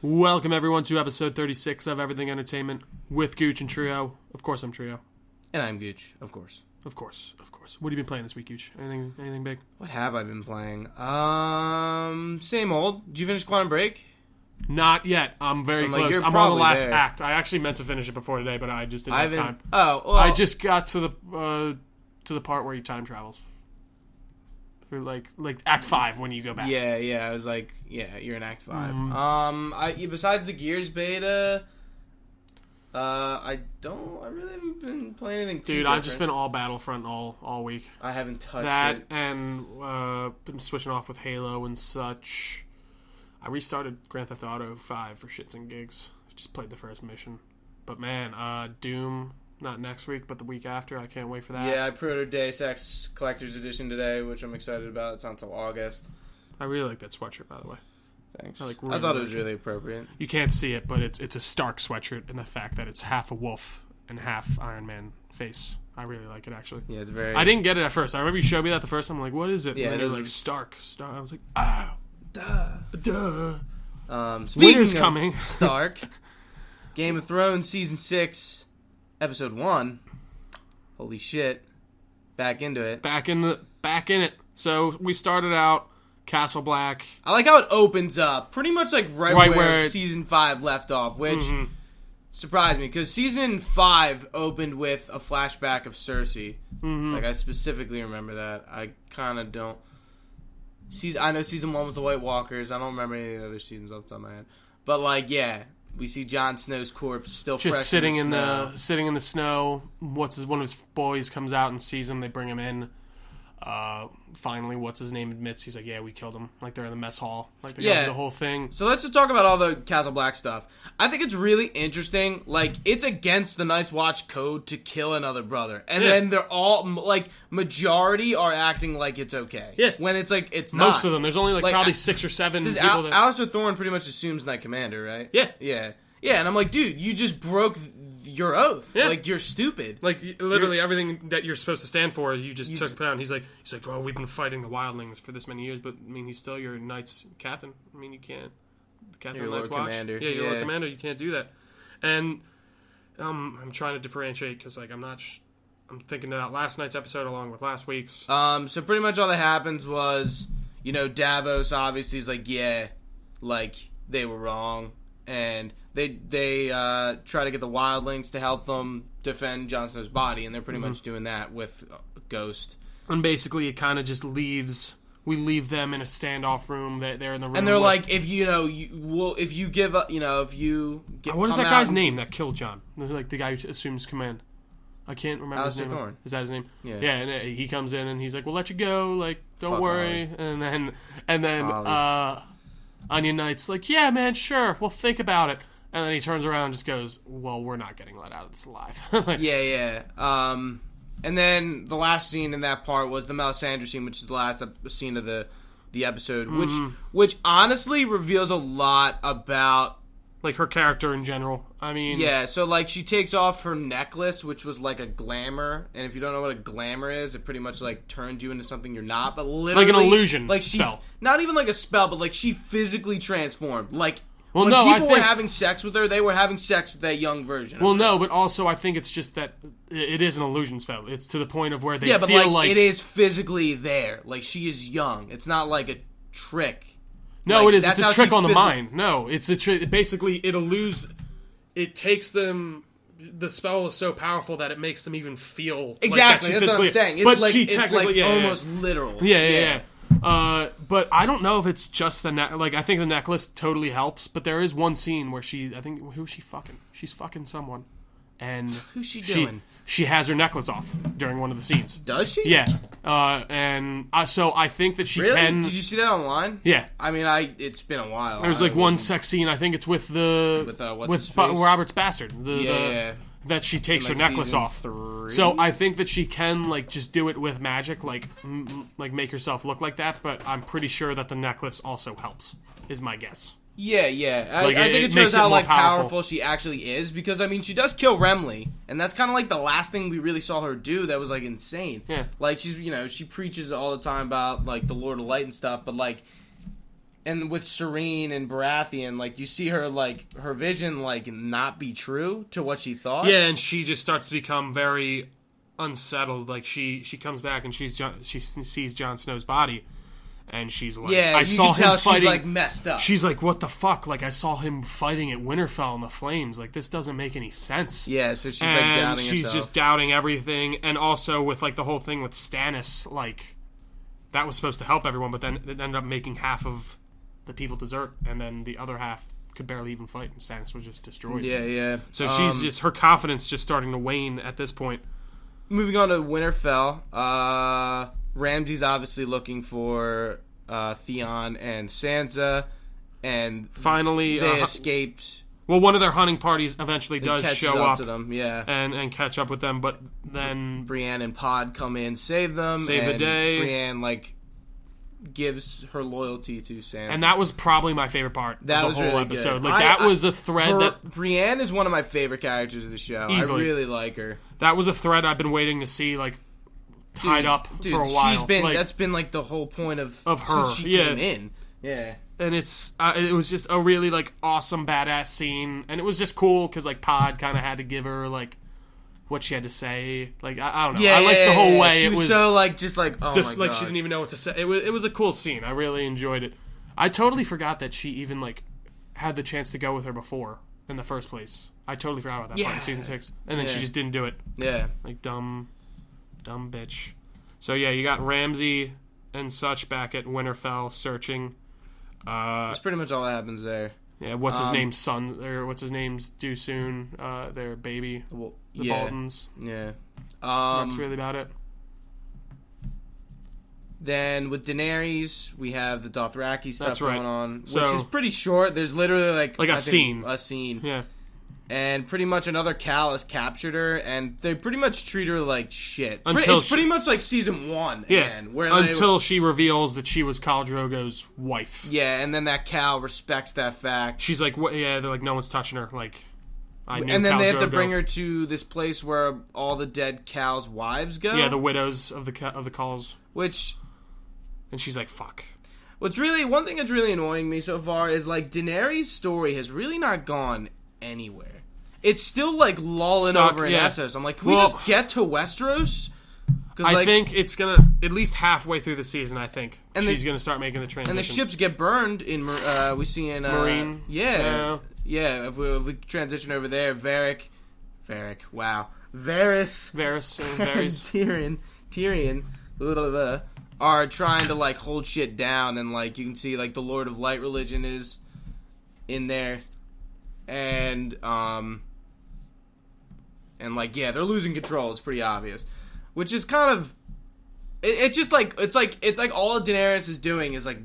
Welcome, everyone, to episode 36 of Everything Entertainment with Gooch and Trio. Of course, I'm Trio. And I'm Gooch, of course. Of course. What have you been playing this week, Gooch? Anything big? What have I been playing? Same old. Did you finish Quantum Break? Not yet. I'm very close. I'm on the last act. I actually meant to finish it before today, but I just didn't have time. Oh, well. I just got to the part where he time travels. For like Act 5 when you go back. Yeah. I was like, you're in Act 5. Mm-hmm. Besides the Gears beta, I really haven't been playing anything too different. I've just been all Battlefront all week. I haven't touched that it. And been switching off with Halo and such. I restarted Grand Theft Auto 5 for shits and gigs. Just played the first mission. But man, Doom, not next week, but the week after. I can't wait for that. Yeah, I pre-ordered Deus Ex Collector's Edition today, which I'm excited about. It's not until August. I really like that sweatshirt, by the way. Thanks. I thought it was really appropriate. You can't see it, but it's a Stark sweatshirt, and the fact that it's half a wolf and half Iron Man face. I really like it, actually. Yeah, it's very... I didn't get it at first. I remember you showed me that the first time. I'm like, what is it? Yeah, and it was was like Stark. I was like, oh, duh. Speaking of coming. Stark, Game of Thrones Season 6, Episode 1. Holy shit. Back into it. Back in it. So we started out Castle Black. I like how it opens up. Pretty much like right where Season 5 left off, which surprised me. Because Season 5 opened with a flashback of Cersei. Mm-hmm. Like, I specifically remember that. I kind of don't... I know Season 1 was the White Walkers. I don't remember any of the other seasons off the top of my head. But, like, yeah... We see Jon Snow's corpse still just fresh sitting in the sitting in the snow. One of his boys comes out and sees him. They bring him in. Finally, what's his name admits he's like, yeah, we killed him. Like they're in the mess hall. Like they go through the whole thing. So let's just talk about all the Castle Black stuff. I think it's really interesting. Like it's against the Night's Watch code to kill another brother, and then they're all like majority are acting like it's okay. Yeah, when it's like it's not. Most of them. There's only like probably 6 or 7 people. Alistair Thorne pretty much assumes Knight Commander, right? Yeah. And I'm like, dude, you just broke your oath. Yeah. Like, you're stupid. Like, literally everything that you're supposed to stand for, you just took down. He's like, well, we've been fighting the wildlings for this many years, but, I mean, he's still your knight's captain. I mean, you can't. The captain of the Night's Watch. Commander. Yeah, you're Lord Commander. You can't do that. And I'm trying to differentiate because, like, I'm thinking about last night's episode along with last week's. So pretty much all that happens was, Davos obviously is like, yeah, like, they were wrong. And they try to get the wildlings to help them defend Jon Snow's body, and they're pretty much doing that with Ghost. And basically, it kind of just leaves. We leave them in a standoff room. They're in the room, and they're like, if you give up, if you get. What is that guy's name that killed Jon? Like the guy who assumes command. I can't remember Alistair his name. Thorne. Is that his name? Yeah. Yeah, and he comes in and he's like, "We'll let you go. Like, don't worry." Ollie. And then Onion Knight's like, yeah, man, sure, we'll think about it. And then he turns around and just goes, well, we're not getting let out of this alive. Yeah. And then the last scene in that part was the Melisandre scene, which is the last scene of the episode, which honestly reveals a lot about... like, her character in general. I mean... Yeah, so, like, she takes off her necklace, which was, like, a glamour. And if you don't know what a glamour is, it pretty much, like, turns you into something you're not. But literally... like an illusion spell. Not even like a spell, but, like, she physically transformed. Like, when people were having sex with her, they were having sex with that young version of her. No, but also I think it's just that it is an illusion spell. It's to the point of where they feel but, like... it is physically there. Like, she is young. It's not, like, a trick. No, it is. It's a trick on the mind. No, it's a trick. Basically, it takes them... The spell is so powerful that it makes them even feel... Exactly, like that's what I'm saying. It's but like, she technically... almost literal. Yeah. But I don't know if it's just the I think the necklace totally helps, but there is one scene where who's she fucking? She's fucking someone. And who's she doing? She has her necklace off during one of the scenes. Does she? Yeah. So I think that she can... Did you see that online? Yeah. I mean, it's been a while. There's like one sex scene, I think it's with Robert's bastard. That she takes her necklace off. 3? So I think that she can like just do it with magic, like make herself look like that. But I'm pretty sure that the necklace also helps. Is my guess. Yeah. I think it shows how like powerful she actually is, because I mean she does kill Remley, and that's kind of like the last thing we really saw her do that was like insane. Yeah. Like she's she preaches all the time about like the Lord of Light and stuff, but like and with Serene and Baratheon, like, you see her, like, her vision, like, not be true to what she thought. Yeah, and she just starts to become very unsettled. Like, she comes back and she sees Jon Snow's body, and she's like, yeah, I saw him fighting. She's, like, messed up. She's like, what the fuck? Like, I saw him fighting at Winterfell in the flames. Like, this doesn't make any sense. Yeah, so she's, and like, doubting herself. she's just doubting everything. And also with, like, the whole thing with Stannis, like, that was supposed to help everyone, but then it ended up making half of the people desert, and then the other half could barely even fight, and Stannis was just destroyed. Yeah. So she's just, her confidence just starting to wane at this point. Moving on to Winterfell, Ramsay's obviously looking for Theon and Sansa, and finally they escaped. Well, one of their hunting parties eventually does show up to them, yeah, and catch up with them, but then Brienne and Pod come in, save them, save the day. Brienne, like, gives her loyalty to Sansa, and that was probably my favorite part. That of the was whole really episode. good. Like, that was a thread that Brienne is one of my favorite characters of the show. Easily. I really like her. That was a thread I've been waiting to see, like, tied up for a while. That's been like the whole point of her. Since she came in. Yeah. And it was just a really, like, awesome, badass scene. And it was just cool because, like, Pod kind of had to give her, like, what she had to say. Like, I don't know. I liked the whole way. She was so, like, just like, oh just my like God. she didn't even know what to say. It was a cool scene. I really enjoyed it. I totally forgot that she even, like, had the chance to go with her before in the first place. I totally forgot about that part in season 6. And then she just didn't do it. Yeah. Like, dumb bitch. So, yeah, you got Ramsay and such back at Winterfell searching. That's pretty much all that happens there. Yeah, what's his name's son, or what's his name's due soon, their baby, the Boltons. Yeah. That's really about it. Then with Daenerys, we have the Dothraki stuff going on, which So, is pretty short. There's literally like a scene. A scene. Yeah. And pretty much another Cal has captured her, and they pretty much treat her like shit. It's pretty much like season 1 again. Where until she reveals that she was Khal Drogo's wife. Yeah, and then that Cal respects that fact. She's like, they're like, no one's touching her. Like, I knew and then Khal they have to Drogo. bring her to this place where all the dead Cal's wives go. Yeah, the widows of the Khals. And she's like, fuck. One thing that's really annoying me so far is, like, Daenerys' story has really not gone anywhere. It's still, like, lolling over in Essos. I'm like, can we just get to Westeros? I think it's going to, at least halfway through the season, I think, she's going to start making the transition. And the ships get burned in, we see in... Marine. Yeah, if we transition over there, Varys, Tyrion, are trying to, like, hold shit down, and, like, you can see, like, the Lord of Light religion is in there, and like, yeah, they're losing control. It's pretty obvious, which is kind of, it's just like, it's like all Daenerys is doing is, like,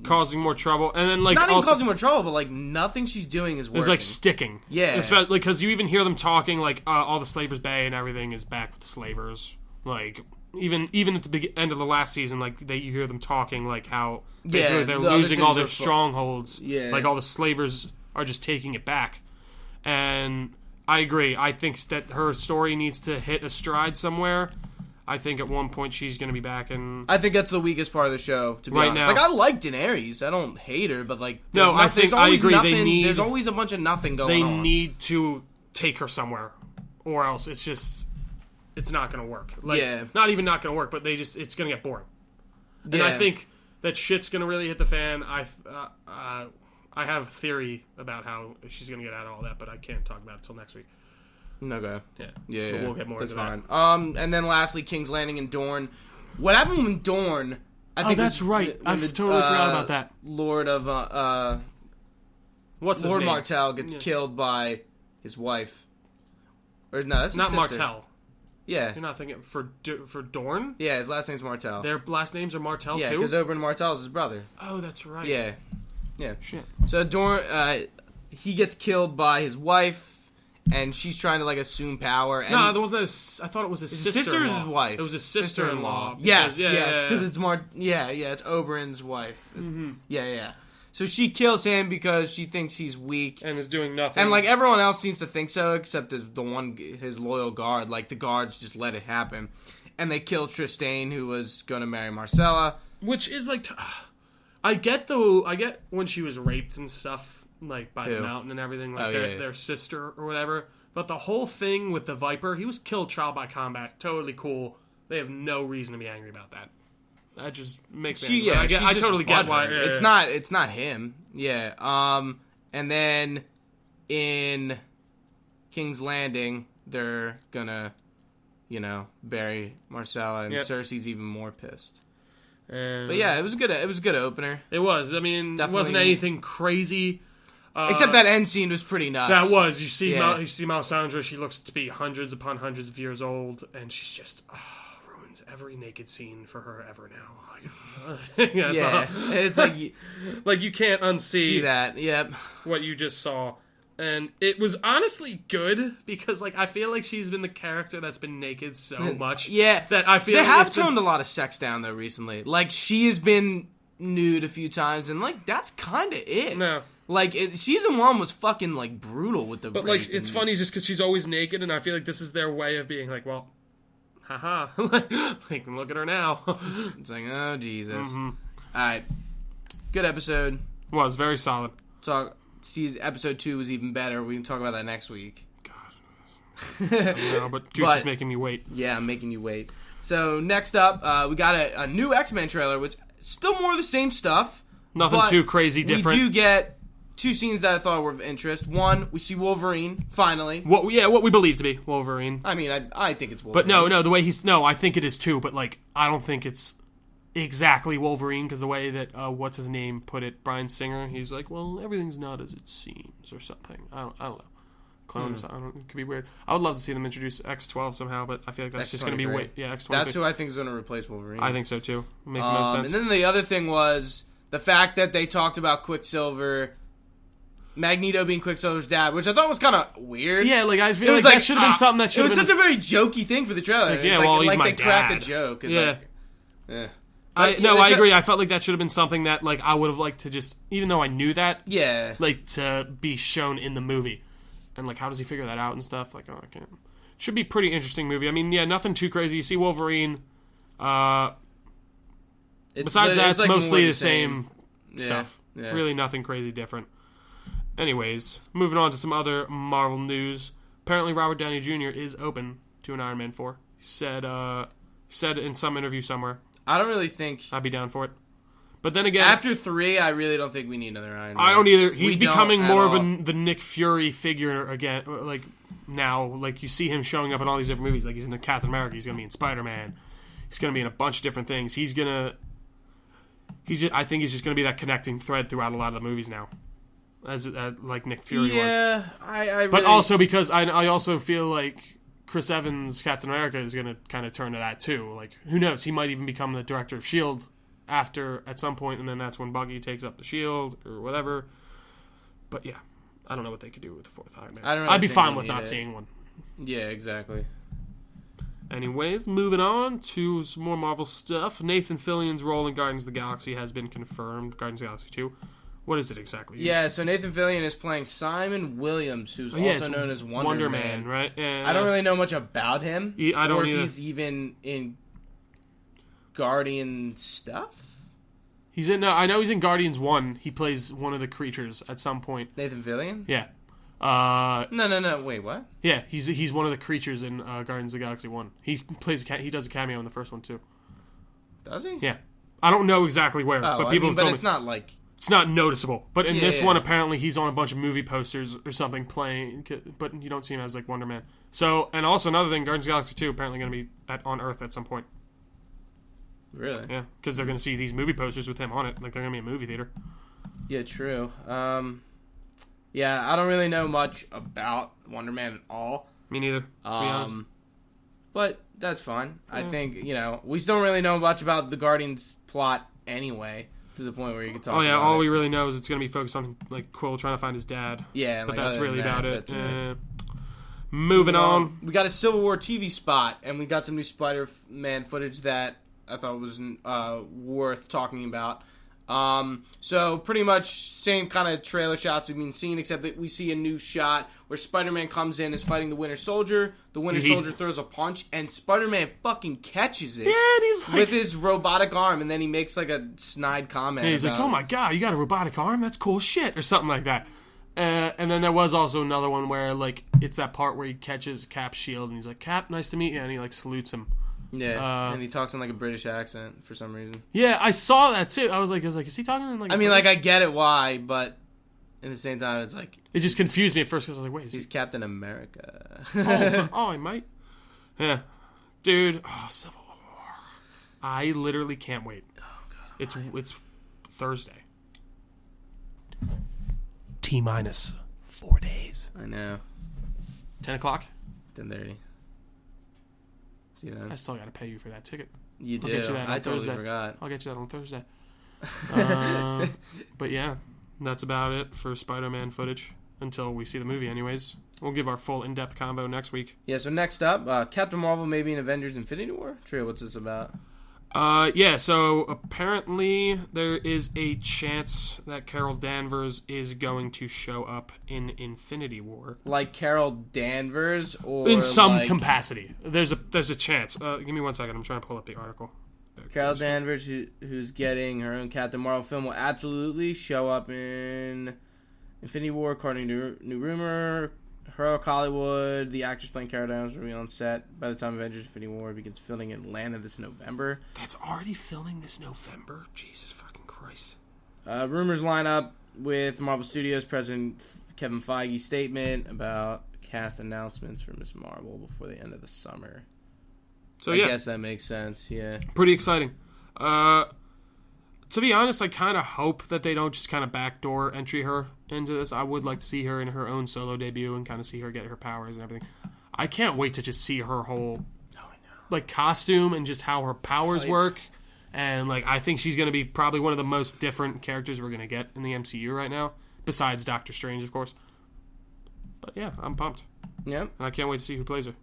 causing more trouble, and then, like, not even causing more trouble, but, like, nothing she's doing is working. It's like sticking. Yeah, especially because you even hear them talking, like, all the Slavers Bay and everything is back with the slavers, like. Even at the end of the last season, like, you hear them talking, like, how basically they're losing all their strongholds. Yeah. Like, all the slavers are just taking it back. And I agree. I think that her story needs to hit a stride somewhere. I think at one point she's going to be back. And I think that's the weakest part of the show, to be honest. now. Like, I like Daenerys. I don't hate her, but, like... No, I agree. There's always a bunch of nothing going on. They need to take her somewhere. Or else it's just... It's not going to work. Like, not even not going to work, but it's going to get boring. And I think that shit's going to really hit the fan. I have a theory about how she's going to get out of all that, but I can't talk about it until next week. Okay. Yeah. But we'll get more into fine. that. And then lastly, King's Landing and Dorne. What happened when Dorne... I think that's right. I totally forgot about that. Lord of... What's his Lord name? Martell gets killed by his wife. Or no, that's his not sister. Martell. Yeah. You're not thinking for Dorne? Yeah, his last name's Martell. Their last names are Martell too? Yeah, because Oberyn Martell is his brother. Oh, that's right. Yeah. Shit. So Dorne, he gets killed by his wife, and she's trying to, like, assume power. And no, there wasn't. I thought it was his sister. Sister is his wife. It was his sister-in-law. Yes, because it's it's Oberyn's wife. Mm-hmm. Yeah. So she kills him because she thinks he's weak. And is doing nothing. And, like, everyone else seems to think so, except his loyal guard. Like, the guards just let it happen. And they kill Trystane, who was going to marry Marcella. Which is, like... I get when she was raped and stuff, like by the mountain and everything, like their sister or whatever. But the whole thing with the Viper, he was killed trial by combat. Totally cool. They have no reason to be angry about that. That just makes me angry. I totally get why. It's not him. Yeah. And then in King's Landing, they're gonna, bury Marcella, and Cersei's even more pissed. But yeah, it was good. It was a good opener. It was. I mean, definitely. It wasn't anything crazy. Except that end scene was pretty nuts. That was. You see Melisandre, she looks to be hundreds upon hundreds of years old, and she's just ruins every naked scene for her ever now. It's like you can't unsee that. Yep. What you just saw. And it was honestly good because, I feel like she's been the character that's been naked so much. Yeah. That I feel they have toned a lot of sex down, though, recently. She has been nude a few times, and, that's kind of it. No. Season 1 was fucking, brutal with the But, it's funny just because she's always naked, and I feel like this is their way of being well, haha. Look at her now. It's oh, Jesus. Mm-hmm. All right. Good episode. Was very solid. Episode 2 was even better. We can talk about that next week. God. I know, but Gucci's making me wait. Yeah, I'm making you wait. So, next up, we got a new X-Men trailer, which is still more of the same stuff. Nothing too crazy different. We do get 2 scenes that I thought were of interest. One, we see Wolverine, finally. What we believe to be Wolverine. I mean, I think it's Wolverine. But no, the way I think it is too, but, I don't think it's exactly Wolverine, because the way that what's his name put it, Bryan Singer, he's like, well, everything's not as it seems or something. I don't know. Clones, it could be weird. I would love to see them introduce X-12 somehow, but I feel like that's just going to be X-12. That's who I think is going to replace Wolverine. I think so too. Make the most sense. And then the other thing was the fact that they talked about Quicksilver, Magneto being Quicksilver's dad, which I thought was kind of weird. Yeah, I feel like that should have been something that should have been. It was such a very jokey thing for the trailer. He's my they dad. cracked a joke. It's I agree. I felt like that should have been something that I would have liked to just, even though I knew that, to be shown in the movie, and how does he figure that out and stuff? I can't. Should be pretty interesting movie. I mean, nothing too crazy. You see Wolverine. Besides that, it's mostly the same stuff. Yeah. Really, nothing crazy different. Anyways, moving on to some other Marvel news. Apparently, Robert Downey Jr. is open to an Iron Man 4. He said in some interview somewhere. I don't really think I'd be down for it. But then again, after 3, I really don't think we need another Iron Man. I don't either. He's becoming more of the Nick Fury figure again. Now, you see him showing up in all these different movies. He's in Captain America. He's going to be in Spider-Man. He's going to be in a bunch of different things. I think he's just going to be that connecting thread throughout a lot of the movies now, as Nick Fury was. Yeah, I really... But also because I also feel like Chris Evans' Captain America is going to kind of turn to that too. Who knows? He might even become the director of S.H.I.E.L.D. at some point, and then that's when Bucky takes up the shield or whatever. But yeah, I don't know what they could do with the 4th Iron Man. I'd be fine with not seeing one. Yeah, exactly. Anyways, moving on to some more Marvel stuff. Nathan Fillion's role in Guardians of the Galaxy has been confirmed. Guardians of the Galaxy 2. What is it exactly? Yeah, so Nathan Fillion is playing Simon Williams, who's also known as Wonder Man. Right? Yeah. I don't really know much about him. I don't or either. If he's even in Guardian stuff. I know he's in Guardians 1. He plays one of the creatures at some point. Nathan Fillion? Yeah. No. Wait, what? Yeah, he's one of the creatures in Guardians of the Galaxy 1. He does a cameo in the first one too. Does he? Yeah. I don't know exactly where, but people have told me. It's not like... It's not noticeable. But in this one, apparently, he's on a bunch of movie posters or something playing, but you don't see him as Wonder Man. So, and also another thing, Guardians of the Galaxy 2 apparently going to be on Earth at some point. Really? Yeah, because they're going to see these movie posters with him on it. They're going to be a movie theater. Yeah, true. Yeah, I don't really know much about Wonder Man at all. Me neither, to be honest. But that's fine. Yeah. I think, we still don't really know much about the Guardians plot anyway, to the point where you can talk about it. All we really know is it's going to be focused on, Quill trying to find his dad. Yeah, but that's really about it. Right. Moving on. We got a Civil War TV spot, and we got some new Spider-Man footage that I thought was worth talking about. So pretty much same kind of trailer shots we've been seeing, except that we see a new shot where Spider-Man comes in, is fighting the Winter Soldier. The Winter Soldier throws a punch, and Spider-Man fucking catches it. Yeah, and he's like, with his robotic arm, and then he makes like a snide comment. And he's like, "Oh my god, you got a robotic arm? That's cool shit," or something like that. And then there was also another one where like it's that part where he catches Cap's shield, and he's like, "Cap, nice to meet you," and he like salutes him. Yeah, and he talks in like a British accent for some reason. Yeah, I saw that too. I was like, is he talking in like? I mean, like I get it why, but at the same time, it's like it just confused me at first because I was like, wait, he's Captain America. I might. Yeah, dude. Oh, Civil War. I literally can't wait. Oh god, it's Thursday. T-minus 4 days. I know. 10 o'clock. 10:30. See that? I still got to pay you for that ticket. You do. I'll get you that on I totally Thursday. forgot. I'll get you that on Thursday. But yeah, that's about it for Spider-Man footage until we see the movie anyways. We'll give our full in-depth convo next week. Yeah, so next up, Captain Marvel may be in Avengers Infinity War? True, what's this about? Yeah, so apparently there is a chance that Carol Danvers is going to show up in Infinity War. Like Carol Danvers, or in some like capacity. There's a chance. Give me 1 second. I'm trying to pull up the article. Carol Danvers, who's getting her own Captain Marvel film, will absolutely show up in Infinity War, according to new rumor. Heroic Hollywood, the actress playing Carol Danvers will be on set by the time Avengers Infinity War begins filming in Atlanta this November. That's already filming this November? Jesus fucking Christ. Rumors line up with Marvel Studios President Kevin Feige's statement about cast announcements for Ms. Marvel before the end of the summer. So I yeah, guess that makes sense, yeah. pretty exciting. To be honest, I kind of hope that they don't just kind of backdoor entry her into this. I would like to see her in her own solo debut and kind of see her get her powers and everything. I can't wait to just see her whole like costume and just how her powers work. And like I think she's going to be probably one of the most different characters we're going to get in the MCU right now, besides Doctor Strange, of course. But yeah, I'm pumped. Yep. And I can't wait to see who plays her.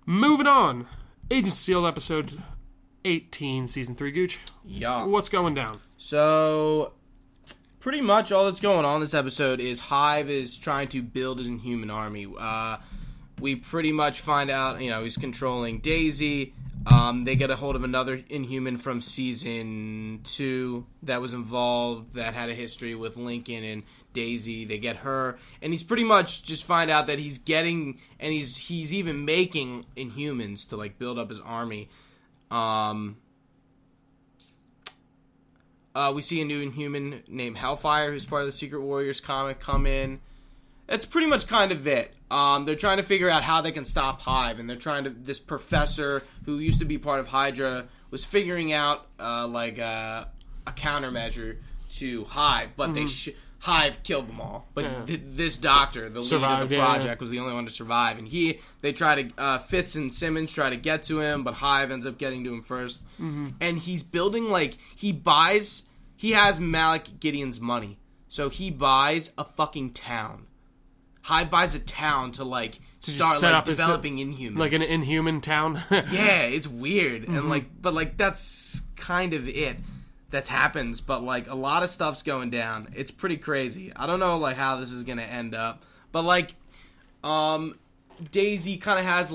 Moving on. Agents of S.H.I.E.L.D. episode 18, season 3, Gooch. Yeah. What's going down? So, pretty much all that's going on this episode is Hive is trying to build his Inhuman army. We pretty much find out, he's controlling Daisy. They get a hold of another Inhuman from season 2 that was involved, that had a history with Lincoln and Daisy. They get her, and he's pretty much just find out that he's getting, and he's even making Inhumans to like build up his army. We see a new Inhuman named Hellfire, who's part of the Secret Warriors comic, come in. That's pretty much kind of it. They're trying to figure out how they can stop Hive, and they're trying to. This professor who used to be part of Hydra was figuring out a countermeasure to Hive, but Hive killed them all. But this doctor, the lead of the project, was the only one to survive, and they try to Fitz and Simmons try to get to him, but Hive ends up getting to him first. And he's building he has Malik Gideon's money, so he buys a fucking town. Hive buys a town to start developing Inhumans, like an Inhuman town. Yeah, it's weird, and but that's kind of it that happens. But a lot of stuff's going down. It's pretty crazy. I don't know how this is gonna end up, but Daisy kind of has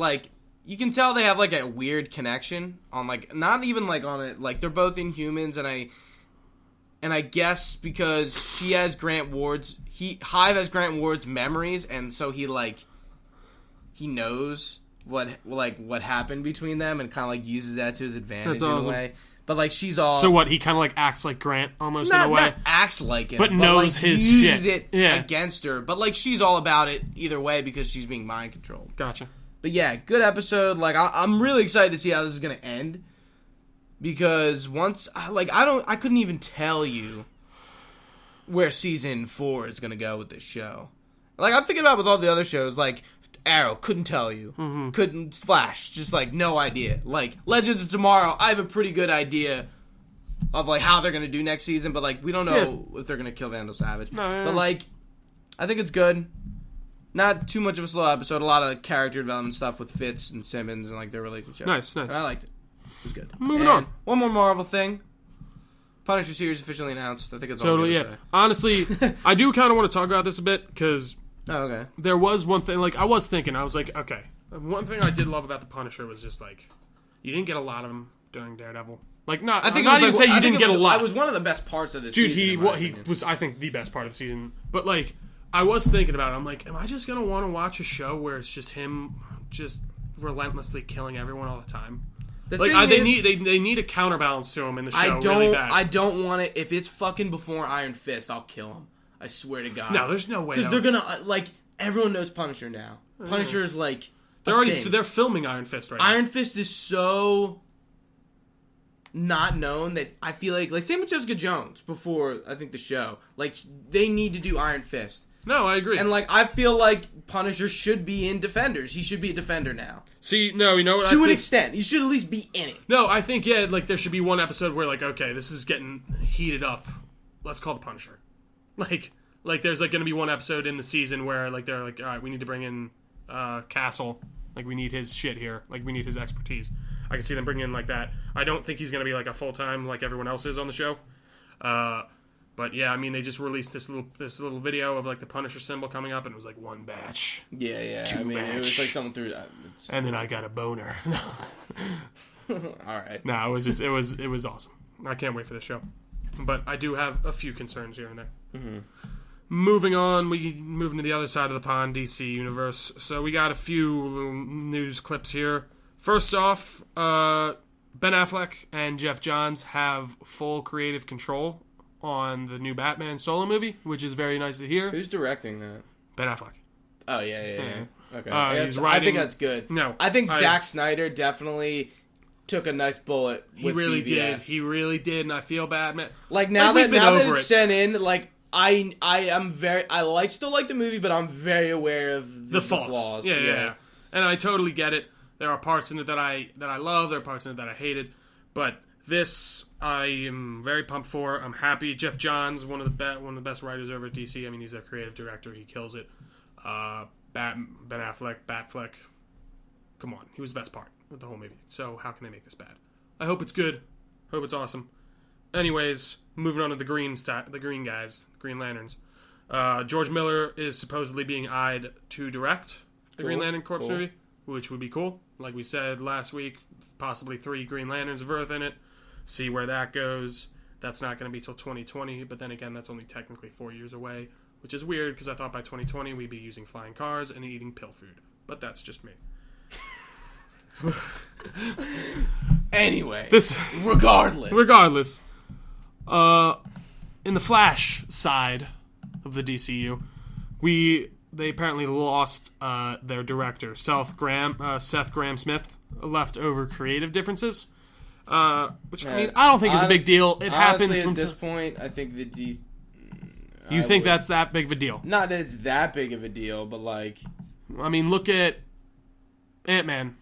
you can tell they have a weird connection on not even on it they're both Inhumans, and I guess because she has Grant Ward's. Hive has Grant Ward's memories, and so he knows what happened between them, and kind of uses that to his advantage in a way. But she's all so what he kind of acts like Grant almost in a way. Not acts like him, but knows his uses shit. it against her. But she's all about it either way because she's being mind controlled. Gotcha. But yeah, good episode. I'm really excited to see how this is gonna end, because once I couldn't even tell you where season 4 is gonna go with this show. I'm thinking about with all the other shows, Arrow, couldn't tell you. Couldn't. Flash, just no idea. Legends of Tomorrow, I have a pretty good idea of how they're gonna do next season, but we don't know if they're gonna kill Vandal Savage. No, but I think it's good. Not too much of a slow episode. A lot of character development stuff with Fitz and Simmons and their relationship. Nice. I liked it. It was good. Moving on. One more Marvel thing. Punisher series officially announced. I think it's all Totally, good to yeah. say. Honestly, I do kind of want to talk about this a bit, because Oh, okay. there was one thing, like, I was thinking, I was like, okay, one thing I did love about the Punisher was just, like, you didn't get a lot of him during Daredevil. Like, I'm not even saying you didn't get a lot. It was one of the best parts of this Dude, season. he was, I think, the best part of the season. But, like, I was thinking about it. I'm like, am I just going to want to watch a show where it's just him just relentlessly killing everyone all the time? They need a counterbalance to him in the show really bad. I don't want it. If it's fucking before Iron Fist, I'll kill him. I swear to God. No, there's no way. Because they're going to, like, everyone knows Punisher now. Punisher is, like, they're filming Iron Fist right now. Iron Fist is so not known that I feel like same with Jessica Jones before I think the show, like they need to do Iron Fist. No, I agree. And like I feel like Punisher should be in Defenders. He should be a Defender now. See, no, you know what? To an extent, he should at least be in it. No, I think like there should be one episode where like, okay, this is getting heated up. Let's call the Punisher. Like there's like going to be one episode in the season where like they're like, all right, we need to bring in Castle. Like we need his shit here. Like we need his expertise. I can see them bringing in like that. I don't think he's going to be like a full-time like everyone else is on the show. But yeah, I mean, they just released this little video of like the Punisher symbol coming up, and it was like one batch. Yeah. Two batch. It was like someone threw that. And then I got a boner. All right. No, it was awesome. I can't wait for this show. But I do have a few concerns here and there. Mm-hmm. Moving on, we move into the other side of the pond, DC Universe. So we got a few little news clips here. First off, Ben Affleck and Jeff Johns have full creative control on the new Batman solo movie, which is very nice to hear. Who's directing that? Ben Affleck. Oh, yeah. Okay. He's writing, I think that's good. No. I think Zack Snyder definitely took a nice bullet with He really BVS. did. He really did, and I feel bad, man. Like, now that it's sent in, like, I still like the movie, but I'm very aware of the flaws. Yeah. And I totally get it. There are parts in it that I love. There are parts in it that I hated. But this, I am very pumped for. I'm happy. Jeff Johns, one of the best writers over at DC. I mean, he's their creative director. He kills it. Ben Affleck, Batfleck. Come on, he was the best part of the whole movie. So how can they make this bad? I hope it's good. Hope it's awesome. Anyways, moving on to the Green guys, Green Lanterns. George Miller is supposedly being eyed to direct the Green Lantern Corps movie, which would be cool. Like we said last week, possibly 3 Green Lanterns of Earth in it. See where that goes. That's not going to be till 2020, but then again, that's only technically 4 years away, which is weird because I thought by 2020 we'd be using flying cars and eating pill food. But that's just me. Anyway, regardless, in the Flash side of the DCU, they apparently lost their director, Seth Grahame-Smith, left over creative differences. Which I mean, I don't think is a big deal. It happens from at this point. I think that you think that's that big of a deal? Not that it's that big of a deal, but like, I mean, look at Ant-Man.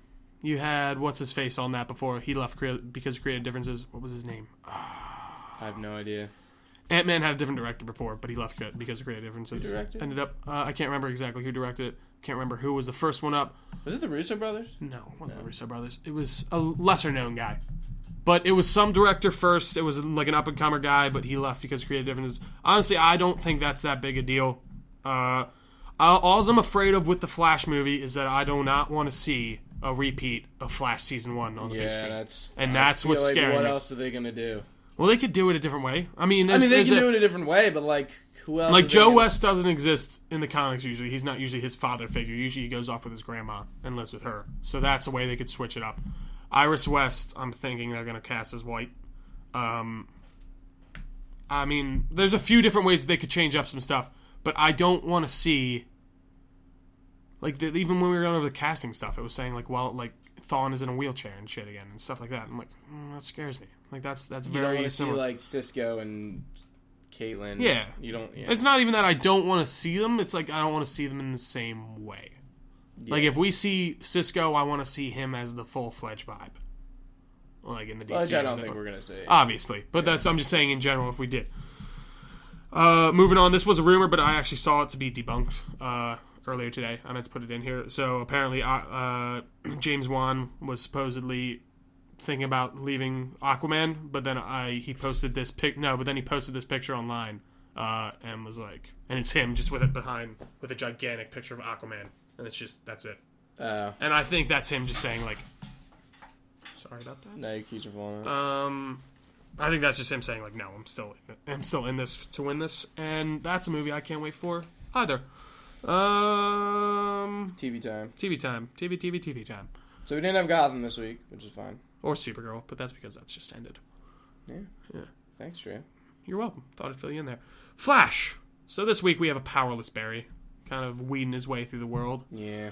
You had what's his face on that before he left because of creative differences. What was his name? I have no idea. Ant-Man had a different director before, but he left because of creative differences. Who directed? Ended up, I can't remember exactly who directed it. Can't remember who was the first one up. Was it the Russo brothers? No, it wasn't the Russo brothers. It was a lesser known guy. But it was some director first. It was like an up-and-comer guy, but he left because of creative differences. Honestly, I don't think that's that big a deal. All I'm afraid of with the Flash movie is that I do not want to see a repeat of Flash Season 1 on the big screen. That's what's scary. What else are they going to do? Well, they could do it a different way. I mean, they can do it a different way, but like, who else? Like, Joe West doesn't exist in the comics usually. He's not usually his father figure. Usually he goes off with his grandma and lives with her. So that's a way they could switch it up. Iris West, I'm thinking they're going to cast as White. I mean, there's a few different ways that they could change up some stuff, but I don't want to see... Like, even when we were going over the casting stuff, it was saying, like, well, like, Thawne is in a wheelchair and shit again and stuff like that. I'm like, that scares me. Like, that's very similar. You don't want to see, like, Cisco and Caitlyn. Yeah. You don't... Yeah. It's not even that I don't want to see them. It's like I don't want to see them in the same way. Yeah. Like, if we see Cisco, I want to see him as the full-fledged vibe. Like, in the DC. Which I don't think we're going to see. Obviously. But I'm just saying in general if we did. Moving on, this was a rumor, but I actually saw it to be debunked earlier today. I meant to put it in here. So, apparently, James Wan was supposedly thinking about leaving Aquaman, but then he posted this picture online, and was like, and it's him just with it behind with a gigantic picture of Aquaman, and that's it. And I think that's him just saying like, sorry about that. No, you keep your phone. I think that's just him saying like, no, I'm still in this to win this, and that's a movie I can't wait for either. TV time. TV time. So we didn't have Gotham this week, which is fine. Or Supergirl, but that's because that's just ended. Yeah. Thanks, Trey. You're welcome. Thought I'd fill you in there. Flash. So this week we have a powerless Barry, kind of weeding his way through the world. Yeah.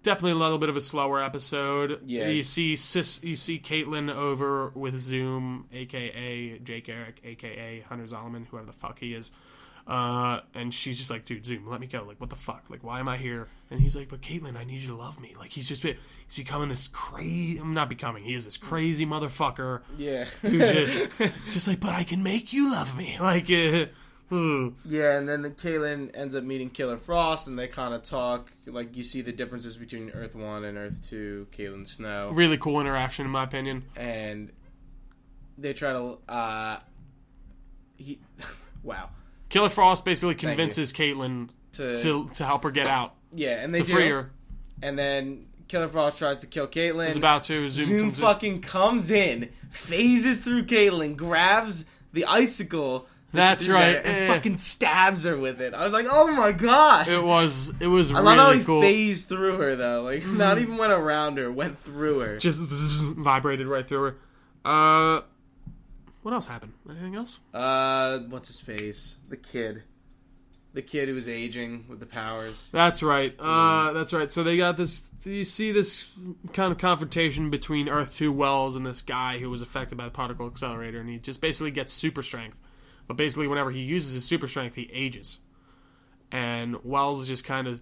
Definitely a little bit of a slower episode. Yeah. You see Caitlin over with Zoom, aka Jake Eric, aka Hunter Zolomon, whoever the fuck he is. And she's just like, dude, Zoom, let me go. Like, what the fuck? Like, why am I here? And he's like, but Caitlin, I need you to love me. Like, he's becoming this crazy. I'm not becoming. He is this crazy motherfucker. Yeah. Who it's just like, but I can make you love me. Like, Yeah, and then Caitlin ends up meeting Killer Frost, and they kind of talk. Like, you see the differences between Earth 1 and Earth 2, Caitlin Snow. Really cool interaction, in my opinion. And they try to, wow. Killer Frost basically convinces Caitlin to help her get out. Yeah, and they free her. And then Killer Frost tries to kill Caitlin. He's about to. Zoom comes in, phases through Caitlin, grabs the icicle. That's right. And fucking stabs her with it. I was like, oh my god. It was I really love how he cool. phased through her though. Like not even went around her, went through her. Just vibrated right through her. What else happened? Anything else? What's his face? The kid who was aging with the powers. That's right. That's right. So they got this. You see this kind of confrontation between Earth 2 Wells and this guy who was affected by the particle accelerator, and he just basically gets super strength. But basically, whenever he uses his super strength, he ages. And Wells just kind of,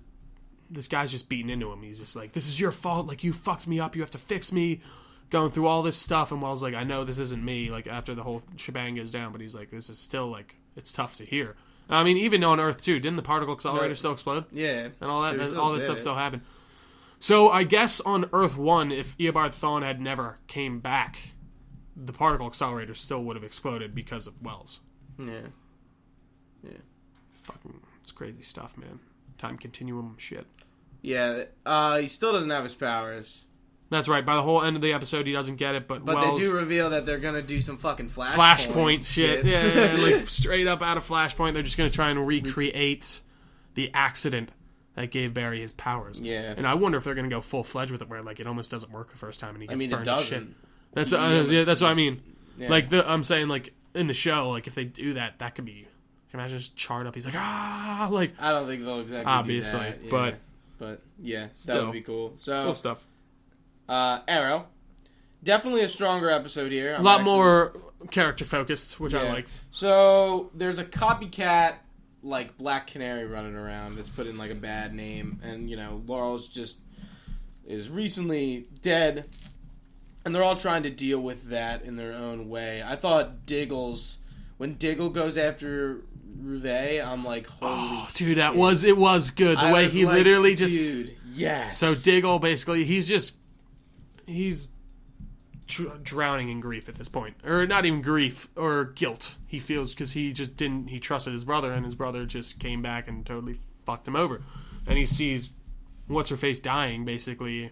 this guy's just beating into him. He's just like, this is your fault. Like, you fucked me up. You have to fix me. Going through all this stuff. And Wells like, I know this isn't me. Like, after the whole shebang goes down. But he's like, this is still, like, it's tough to hear. I mean, even on Earth 2, didn't the particle accelerator still explode? Yeah. And all that stuff still happened. So, I guess on Earth 1, if Eobard Thawne had never came back, the particle accelerator still would have exploded because of Wells. Yeah. Fucking, it's crazy stuff, man. Time continuum shit. Yeah, he still doesn't have his powers. That's right. By the whole end of the episode, he doesn't get it, but Wells, they do reveal that they're gonna do some fucking Flashpoint shit. Yeah, like straight up out of Flashpoint, they're just gonna try and recreate the accident that gave Barry his powers. Yeah. And I wonder if they're gonna go full fledged with it, where like it almost doesn't work the first time, and he gets burned to shit. That's that's what I mean. Yeah. Like I'm saying, like in the show, like if they do that, that could be. Can you imagine just charred up? He's like like. I don't think they'll exactly. Obviously, do that. Yeah. But yeah, still, that would be cool. So cool stuff. Arrow, definitely a stronger episode here. A lot more character focused, which I liked. So there's a copycat like Black Canary running around. It's put in like a bad name, and you know Laurel's just is recently dead, and they're all trying to deal with that in their own way. I thought when Diggle goes after Ruve, I'm like, holy dude, shit. it was good. The way he literally just, dude, yes. So Diggle basically, he's drowning in grief at this point, or not even grief or guilt. He feels because he trusted his brother, and his brother just came back and totally fucked him over, and he sees what's her face dying, basically,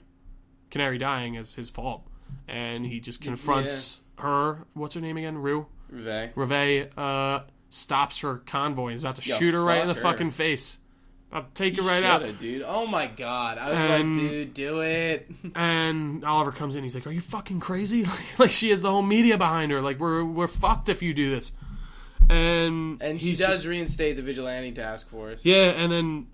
Canary dying as his fault, and he just confronts her. What's her name again? Ruve. Stops her convoy. He's about to shoot her right in the fucking face. I'll take it right out. Dude. Oh my god. I was like, dude, do it. And Oliver comes in. He's like, are you fucking crazy? Like she has the whole media behind her. Like, we're fucked if you do this. And she does reinstate the Vigilante Task Force. Yeah, and then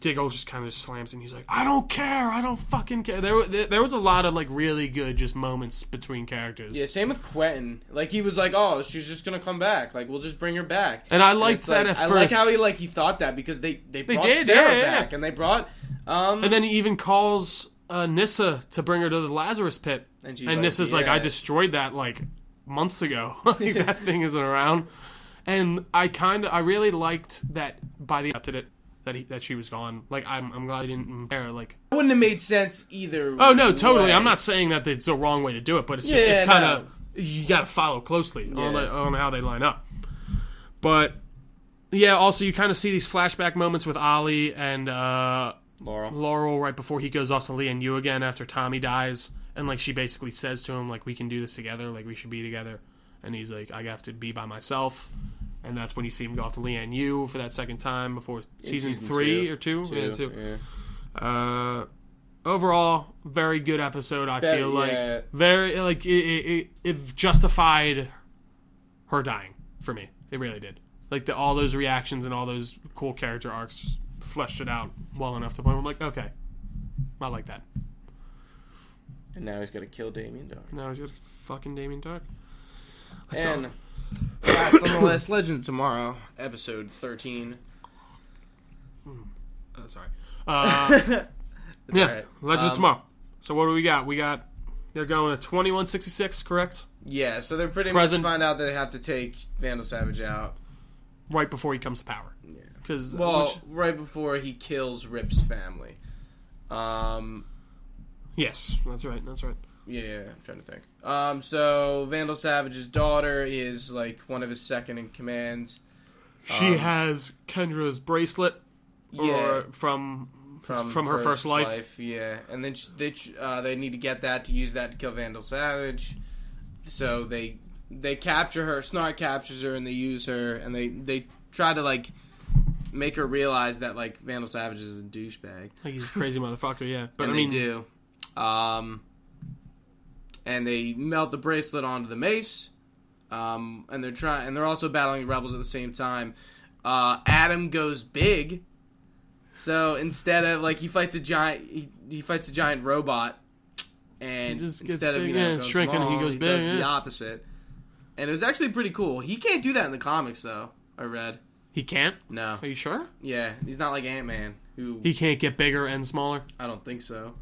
Diggle just kind of slams and he's like, I don't care. I don't fucking care. There was a lot of like really good just moments between characters. Yeah, same with Quentin. Like he was like, oh, she's just gonna come back. Like we'll just bring her back. And I liked that at first. I like how he thought that because they brought Sarah back and they brought. And then he even calls Nyssa to bring her to the Lazarus Pit. And Nissa's like, I destroyed that like months ago. Like that thing isn't around. And I really liked that by the up to it. that she was gone. Like, I'm glad he didn't care. Like, It wouldn't have made sense either. oh no, totally. way. I'm not saying that it's the wrong way to do it, but it's just it's kind of you got to follow closely on how they line up. But yeah, also you kind of see these flashback moments with Ollie and Laurel right before he goes off to Lee and Yu again after Tommy dies, and like she basically says to him like, we can do this together, like we should be together, and he's like, I have to be by myself. And that's when you see him go off to Lian Yu for that second time before season 3 or 2. Yeah. Overall, very good episode. I feel like very like it justified her dying for me. It really did. Like all those reactions and all those cool character arcs fleshed it out well enough to point. I'm like, okay, I like that. And now he's got to kill Damien Dark. Now he's got to fucking Damien Dark. And last on the list, Legend Tomorrow, episode 13. Sorry. Right. Legend Tomorrow. So what do we got? They're going to 2166, correct? Yeah, so they're pretty much find out they have to take Vandal Savage out. Right before he comes to power. Yeah. Right before he kills Rip's family. Yes, that's right. Yeah, I'm trying to think. So Vandal Savage's daughter is like one of his second in commands. She has Kendra's bracelet. Yeah, from her first life. Yeah, and then they need to get that to use that to kill Vandal Savage. So they capture her. Snart captures her, and they use her, and they try to like make her realize that like Vandal Savage is a douchebag. Like he's a crazy motherfucker. Yeah, but they do. And they melt the bracelet onto the mace. And they're also battling the rebels at the same time. Adam goes big. So instead of like he fights a giant robot, and instead of shrinking, he goes big. Does the opposite. And it was actually pretty cool. He can't do that in the comics, though. I read he can't. No, are you sure? Yeah, he's not like Ant-Man, who he can't get bigger and smaller. I don't think so.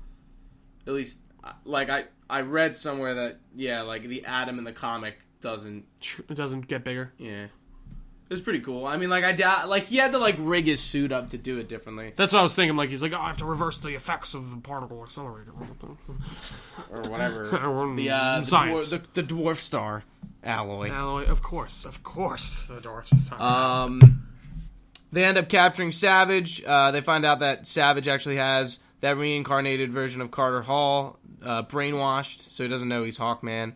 At least, like I read somewhere that like the Atom in the comic doesn't get bigger. Yeah. It was pretty cool. I mean, like, I doubt, like, he had to, like, rig his suit up to do it differently. That's what I was thinking. Like, he's like, I have to reverse the effects of the particle accelerator. Or whatever. Science. The dwarf star alloy. Of course, the dwarf star. They end up capturing Savage. They find out that Savage actually has that reincarnated version of Carter Hall, brainwashed, so he doesn't know he's Hawkman.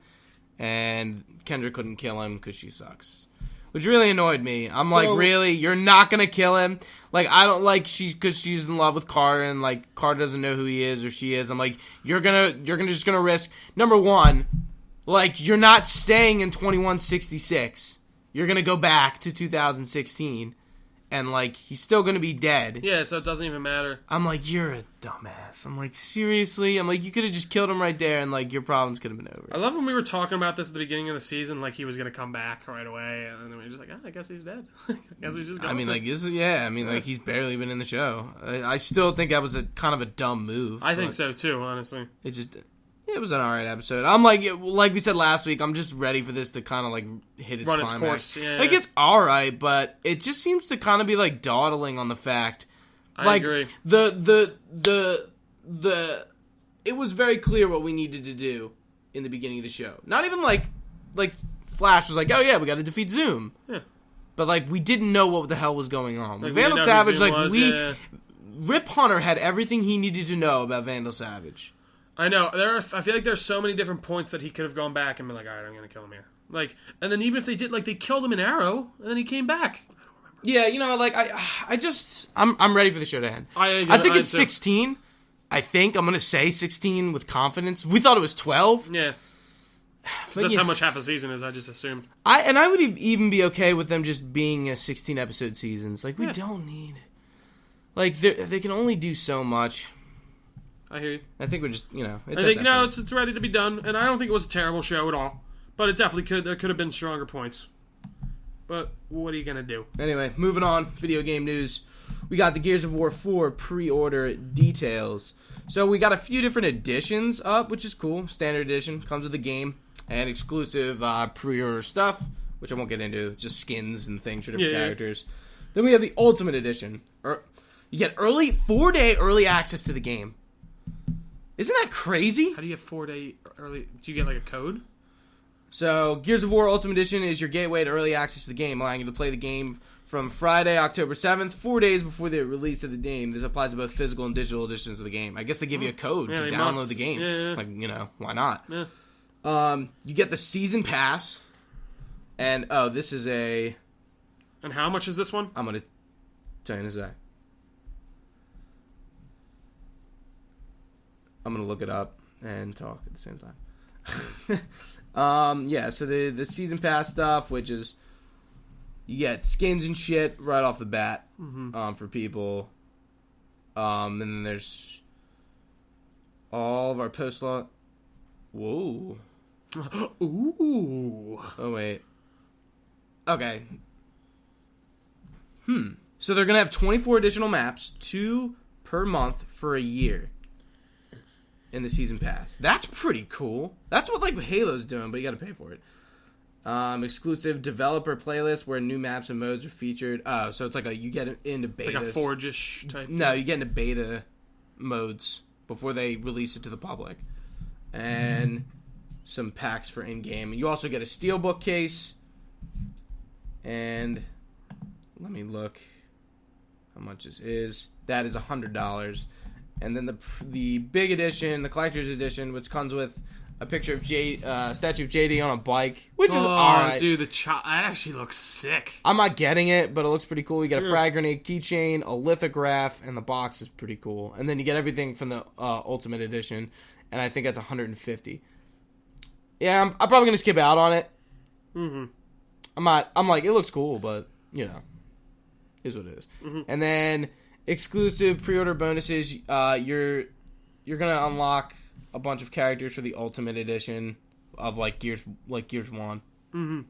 And Kendra couldn't kill him because she sucks. Which really annoyed me. I'm like, really? You're not going to kill him? Like, I don't like because she's in love with Carter and, like, Carter doesn't know who he is or she is. I'm like, you're just going to risk. Number one, like, you're not staying in 2166. You're going to go back to 2016. And, like, he's still going to be dead. Yeah, so it doesn't even matter. I'm like, you're a dumbass. I'm like, seriously? I'm like, you could have just killed him right there and, like, your problems could have been over. I love when we were talking about this at the beginning of the season, like he was going to come back right away. And then we were just like, I guess he's dead. I guess he's just gone. I mean, like, like, he's barely been in the show. I still think that was a kind of a dumb move. I think so, too, honestly. It was an alright episode. I'm like we said last week, I'm just ready for this to kind of like hit its climax. Its course. Yeah, like, it's alright, but it just seems to kind of be like dawdling on the fact. I agree. It was very clear what we needed to do in the beginning of the show. Not even like Flash was like, oh yeah, we got to defeat Zoom. Yeah. But like we didn't know what the hell was going on. Like, Vandal Savage, Rip Hunter had everything he needed to know about Vandal Savage. I know. I feel like there's so many different points that he could have gone back and been like, all right, I'm going to kill him here. Like, and then even if they did, like, they killed him in Arrow, and then he came back. I don't remember. Yeah, you know, like, I'm ready for the show to end. I think it's 16. I think I'm going to say 16 with confidence. We thought it was 12. Yeah. Because that's how much half a season is, I just assumed. I would even be okay with them just being a 16-episode seasons. Like, we don't need... Like, they can only do so much. I hear you. I think we're just, it's ready to be done, and I don't think it was a terrible show at all. But it definitely there could have been stronger points. But what are you going to do? Anyway, moving on. Video game news. We got the Gears of War 4 pre-order details. So we got a few different editions up, which is cool. Standard edition comes with the game and exclusive pre-order stuff, which I won't get into. Just skins and things for different characters. Then we have the Ultimate Edition. You get 4-day early access to the game. Isn't that crazy? How do you have 4-day early? Do you get like a code? So, Gears of War Ultimate Edition is your gateway to early access to the game, allowing you to play the game from Friday, October 7th, 4 days before the release of the game. This applies to both physical and digital editions of the game. I guess they give you a code to download the game. Yeah. Like, why not? Yeah. You get the Season Pass. And, this is a... And how much is this one? I'm going to tell you in a sec. I'm going to look it up and talk at the same time. So the Season Pass stuff, which is... You get skins and shit right off the bat for people. And then there's all of our post-launch... Whoa. Ooh. Oh, wait. Okay. So they're going to have 24 additional maps, 2 per month for a year in the Season Pass. That's pretty cool. That's what, like, Halo's doing, but you got to pay for it. Exclusive developer playlist where new maps and modes are featured. Oh, so it's like you get into betas. Like a Forge-ish type No, you get into beta modes before they release it to the public. And some packs for in-game. You also get a steelbook case. And let me look how much this is. That is $100. And then the big edition, the collector's edition, which comes with a picture of statue of JD on a bike, which is alright. Dude, that actually looks sick. I'm not getting it, but it looks pretty cool. You get a frag grenade keychain, a lithograph, and the box is pretty cool. And then you get everything from the Ultimate Edition, and I think that's $150. Yeah, I'm probably gonna skip out on it. I'm like, it looks cool, but is what it is. And then exclusive pre-order bonuses. You're gonna unlock a bunch of characters for the Ultimate Edition of Gears 1. And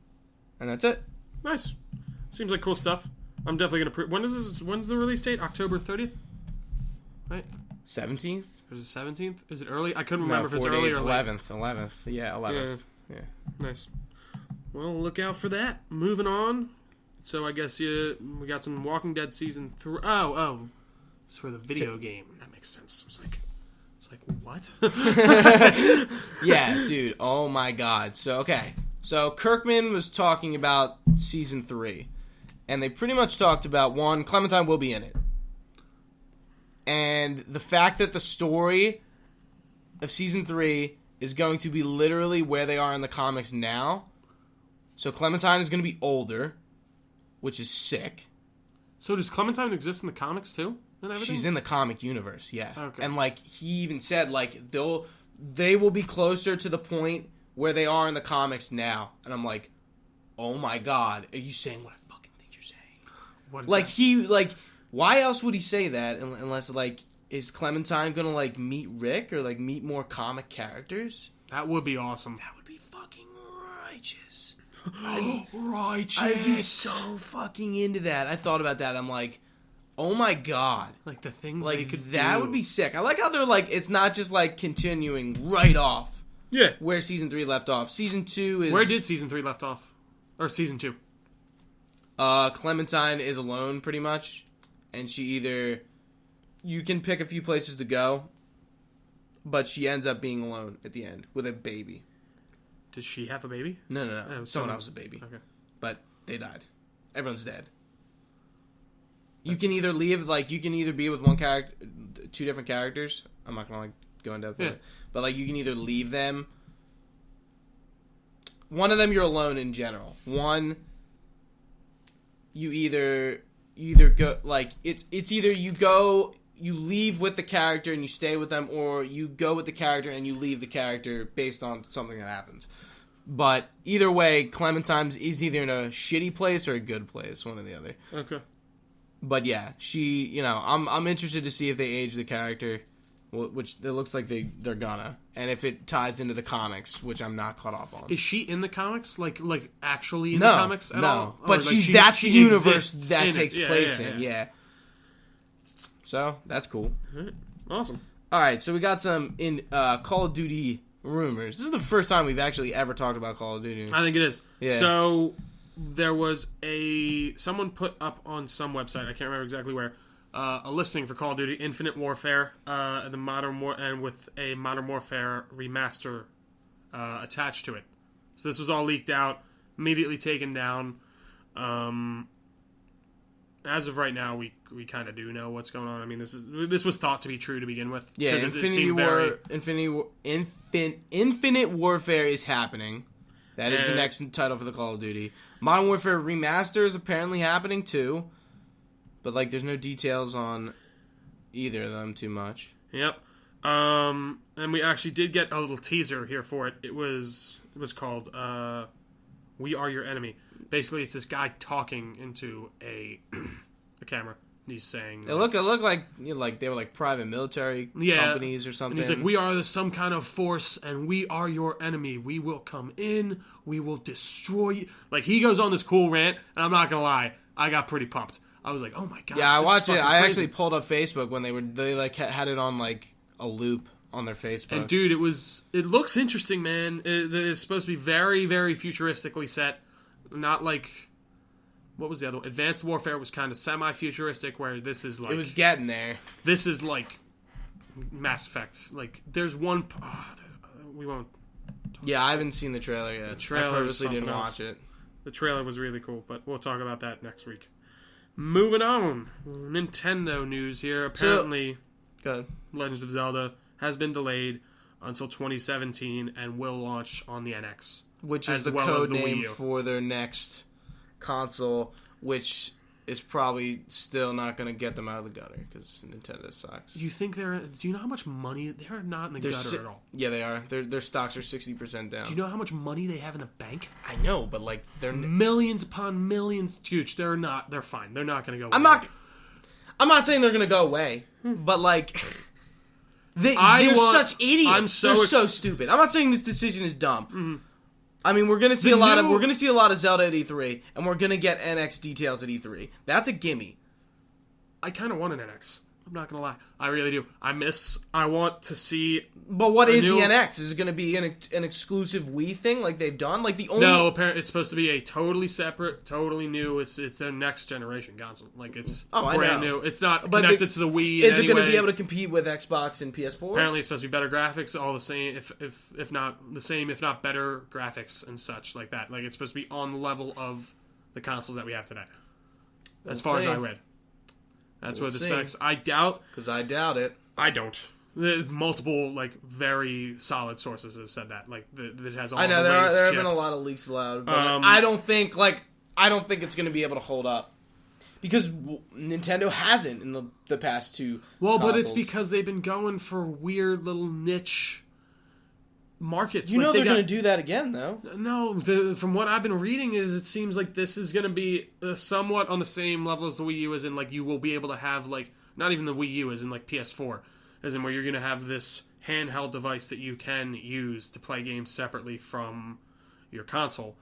that's it. Nice. Seems like cool stuff. I'm definitely gonna when's the release date? October 30th? Right? 17th? Is it 17th? Is it early? I couldn't remember if it's early or 11th. 11th. Yeah, 11th. Yeah. Nice. Well, look out for that. Moving on. So I guess we got some Walking Dead season 3. Oh. It's for the video game. That makes sense. It's like what? Yeah, dude. Oh my god. So Kirkman was talking about season 3, and they pretty much talked about one. Clementine will be in it, and the fact that the story of season 3 is going to be literally where they are in the comics now. So Clementine is going to be older, which is sick. So does Clementine exist in the comics too? She's in the comic universe, yeah. Okay. And he even said they will be closer to the point where they are in the comics now. And I'm like, oh my god, are you saying what I fucking think you're saying? What is that? Why else would he say that unless is Clementine gonna meet Rick or meet more comic characters? That would be awesome. That would be fucking righteous. Righteous. I'd be so fucking into that. I thought about that. I'm like, oh my god. The things they could that do. would be sick. I like how they're it's not just continuing right off. Yeah. Where season 3 left off. Season 2 is... Where did season 3 left off? Or season 2? Clementine is alone pretty much. And she either... You can pick a few places to go. But she ends up being alone at the end with a baby. Did she have a baby? No. Someone else's baby. Okay. But they died. Everyone's dead. You can either leave, you can either be with one character, 2 different characters. I'm not gonna go into it, but you can either leave them. One of them you're alone in general. One, you either go it's either you leave with the character and you stay with them, or you go with the character and you leave the character based on something that happens. But either way, Clementine is either in a shitty place or a good place, one or the other. Okay. But yeah, she, I'm interested to see if they age the character, which it looks like they're gonna, and if it ties into the comics, which I'm not caught up on. Is she in the comics? Actually in the comics at all? But that's the universe that takes place in. Yeah. So that's cool. All right. Awesome. All right, so we got some Call of Duty rumors. This is the first time we've actually ever talked about Call of Duty. I think it is. Yeah. So there was someone put up on some website, I can't remember exactly where, a listing for Call of Duty Infinite Warfare, and with a Modern Warfare remaster attached to it. So this was all leaked out, immediately taken down. As of right now, we kind of do know what's going on. I mean, this was thought to be true to begin with. Yeah, Infinite Warfare is happening. That is the next title for the Call of Duty. Modern Warfare Remaster is apparently happening too, but like, there's no details on either of them too much. Yep. And we actually did get a little teaser here for it. It was called "We Are Your Enemy." Basically, it's this guy talking into a camera. He's saying, they look like they were like private military companies or something. And he's like, "We are some kind of force, and we are your enemy. We will come in. We will destroy you." Like, he goes on this cool rant, and I'm not gonna lie, I got pretty pumped. I was like, "Oh my god!" Yeah, I watched it. I actually pulled up Facebook when they like had it on like a loop on their Facebook. And dude, it looks interesting, man. It's supposed to be very, very futuristically set. Not like, what was the other one? Advanced Warfare was kind of semi-futuristic, where this is like... It was getting there. This is like Mass Effect. Like, there's one... we won't... Yeah, I haven't seen the trailer yet. The trailer I purposely didn't watch it. The trailer was really cool, but we'll talk about that next week. Moving on. Nintendo news here. Apparently, Legends of Zelda has been delayed until 2017 and will launch on the NX. Which is the code name for their next console, which is probably still not going to get them out of the gutter because Nintendo sucks. Do you know how much money they're not in the gutter at all? Yeah, they are. Their stocks are 60% down. Do you know how much money they have in the bank? I know, but like they're millions upon millions. Huge. They're not. They're fine. They're not going to go. I'm not saying they're going to go away, but like they're such idiots. They're so stupid. I'm not saying this decision is dumb. Mm-hmm. I mean, we're gonna see a lot of Zelda at E3, and we're gonna get NX details at E3. That's a gimme. I kind of want an NX. I'm not gonna lie, I really do. I want to see. But what is the NX? Is it gonna be an exclusive Wii thing like they've done? Like the only apparently it's supposed to be a totally separate, totally new. It's their next generation console. Like it's brand new. It's not connected to the Wii. Is it gonna be able to compete with Xbox and PS4? Apparently, it's supposed to be better graphics, all the same, if not the same, if not better graphics and such like that. Like it's supposed to be on the level of the consoles that we have today. As far as I read. That's what the specs. I doubt. Because I doubt it. I don't. Multiple, like, very solid sources have said that. Like, that has all the latest there chips. have been a lot of leaks allowed. But I don't think it's going to be able to hold up. Because Nintendo hasn't in the past two consoles. But it's because they've been going for weird little niche markets. They're going to do that again, though. No, from what I've been reading it seems like this is going to be somewhat on the same level as the Wii U, as in, like, you will be able to have, like, not even the Wii U, as in, like, PS4, as in where you're going to have this handheld device that you can use to play games separately from your console,